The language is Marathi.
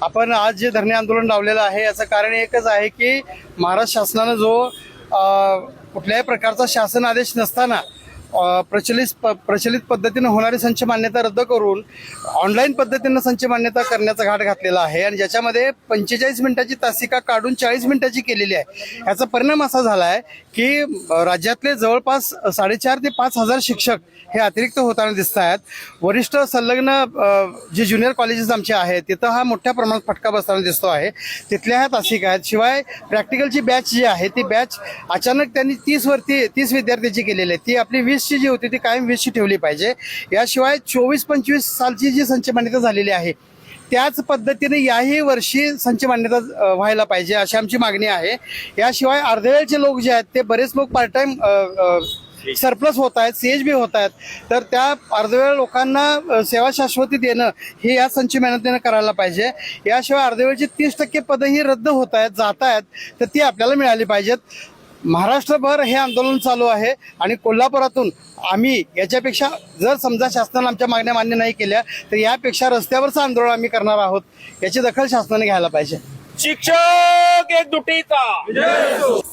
आपण आज जे धरणे आंदोलन लावलेलं आहे याचं कारण एकच आहे की महाराष्ट्र शासनानं जो कुठल्याही प्रकारचा शासन आदेश नसताना प्रचलित पद्धतीने होणारी संच मान्यता रद्द करून ऑनलाईन पद्धतीनं संच मान्यता करण्याचा घाट घातलेला आहे आणि ज्याच्यामध्ये 45 मिनिटाची तासिका काढून 40 मिनिटाची केलेली आहे। याचा परिणाम असा झाला आहे की राज्यातले जवळपास 4,500 ते 5,000 शिक्षक हे अतिरिक्त होताना दिसत आहेत। वरिष्ठ संलग्न जे ज्युनियर कॉलेजेस आमचे आहेत तिथं हा मोठ्या प्रमाणात फटका बसताना दिसतो आहे। तिथल्या ह्या तासिका आहेत। शिवाय प्रॅक्टिकलची बॅच जी आहे ती बॅच अचानक त्यांनी 30 विद्यार्थ्यांची केलेली आहे। ती आपली 20 जी होती ती कायम 20 ठेवली पाहिजे। याशिवाय 24-25 सालची जी संच मान्यता झालेली आहे त्याच पद्धतीने याही वर्षी संच मान्यता व्हायला पाहिजे अशी आमची मागणी आहे। याशिवाय अर्धवेळचे लोक जे आहेत ते बरेच लोक पार्ट टाइम सरप्लस होत आहेत, CHB होत आहेत, तर त्या अर्धवेळ लोकांना सेवा शाश्वती देणं हे या संच मान्यतेनं करायला पाहिजे। याशिवाय अर्धवेळची 30% पदं ही रद्द होत आहेत, जात आहेत, तर ती आपल्याला मिळाली पाहिजेत। महाराष्ट्रभर हे आंदोलन चालू आहे आणि कोल्हापुरातून आम्ही याच्यापेक्षा जर समजा शासनाने आमच्या मागण्या मान्य नाही केल्या तर यापेक्षा रस्त्यावरचं आंदोलन आम्ही करणार आहोत। याची दखल शासनाने घ्यायला पाहिजे। शिक्षक एकजुटीचा